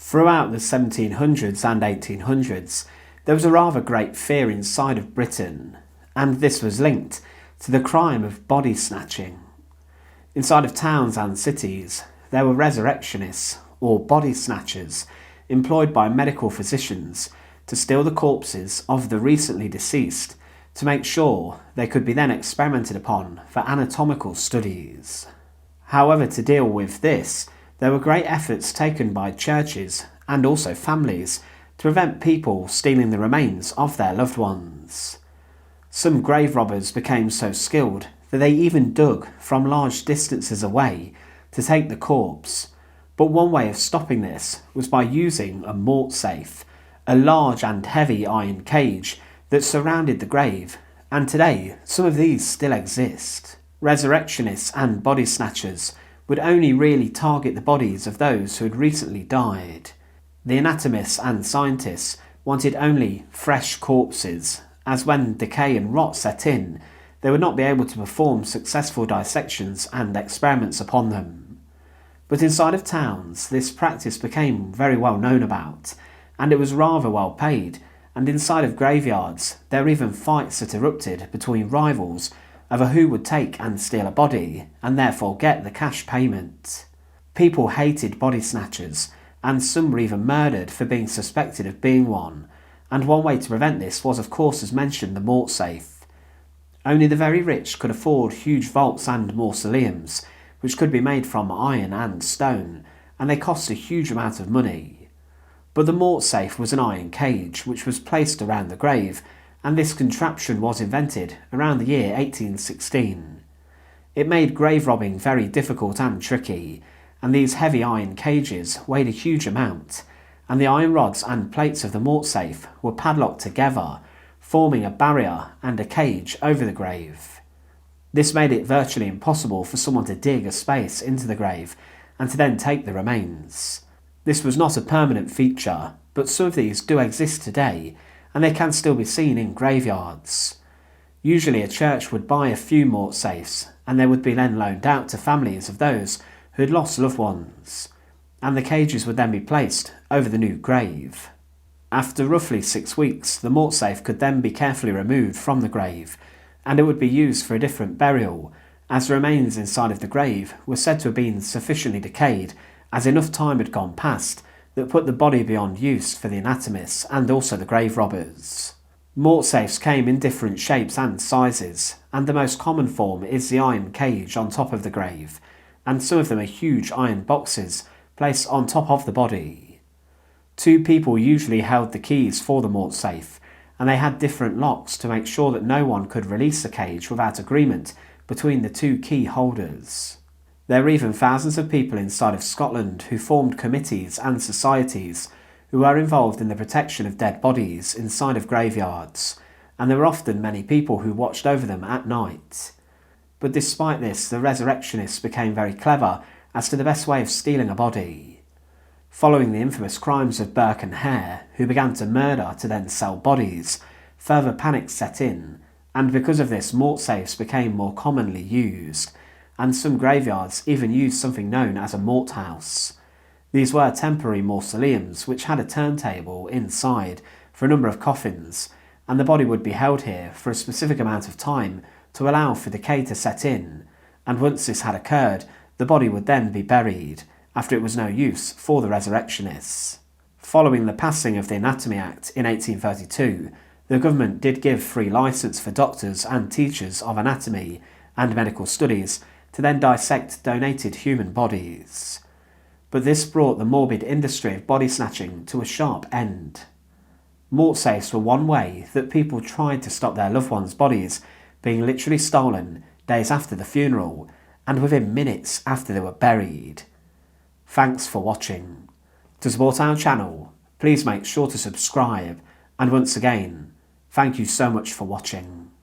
Throughout the 1700s and 1800s, there was a rather great fear inside of Britain, and this was linked to the crime of body snatching. Inside of towns and cities, there were resurrectionists, or body snatchers, employed by medical physicians to steal the corpses of the recently deceased to make sure they could be then experimented upon for anatomical studies. However, to deal with this, there were great efforts taken by churches and also families to prevent people stealing the remains of their loved ones. Some grave robbers became so skilled that they even dug from large distances away to take the corpse, but one way of stopping this was by using a mortsafe, a large and heavy iron cage that surrounded the grave, and today some of these still exist. Resurrectionists and body snatchers would only really target the bodies of those who had recently died. The anatomists and scientists wanted only fresh corpses, as when decay and rot set in, they would not be able to perform successful dissections and experiments upon them. But inside of towns, this practice became very well known about, and it was rather well paid, and inside of graveyards, there were even fights that erupted between rivals over who would take and steal a body, and therefore get the cash payment. People hated body snatchers, and some were even murdered for being suspected of being one, and one way to prevent this was of course, as mentioned, the mortsafe. Only the very rich could afford huge vaults and mausoleums, which could be made from iron and stone, and they cost a huge amount of money. But the mortsafe was an iron cage which was placed around the grave, and this contraption was invented around the year 1816. It made grave robbing very difficult and tricky, and these heavy iron cages weighed a huge amount, and the iron rods and plates of the mortsafe were padlocked together, forming a barrier and a cage over the grave. This made it virtually impossible for someone to dig a space into the grave and to then take the remains. This was not a permanent feature, but some of these do exist today, and they can still be seen in graveyards. Usually a church would buy a few mortsafes, and they would be then loaned out to families of those who had lost loved ones, and the cages would then be placed over the new grave. After roughly 6 weeks, the mortsafe could then be carefully removed from the grave, and it would be used for a different burial, as the remains inside of the grave were said to have been sufficiently decayed, as enough time had gone past that put the body beyond use for the anatomists and also the grave robbers. Mortsafes came in different shapes and sizes, and the most common form is the iron cage on top of the grave, and some of them are huge iron boxes placed on top of the body. 2 people usually held the keys for the mortsafe, and they had different locks to make sure that no one could release the cage without agreement between the 2 key holders. There were even thousands of people inside of Scotland who formed committees and societies who were involved in the protection of dead bodies inside of graveyards, and there were often many people who watched over them at night. But despite this, the resurrectionists became very clever as to the best way of stealing a body. Following the infamous crimes of Burke and Hare, who began to murder to then sell bodies, further panic set in, and because of this mortsafes became more commonly used, and some graveyards even used something known as a morthouse. These were temporary mausoleums which had a turntable inside for a number of coffins, and the body would be held here for a specific amount of time to allow for decay to set in, and once this had occurred, the body would then be buried, after it was no use for the resurrectionists. Following the passing of the Anatomy Act in 1832, the government did give free licence for doctors and teachers of anatomy and medical studies to then dissect donated human bodies. But this brought the morbid industry of body snatching to a sharp end. Mortsafes were one way that people tried to stop their loved ones' bodies being literally stolen days after the funeral and within minutes after they were buried. Thanks for watching. To support our channel, please make sure to subscribe, and once again, thank you so much for watching.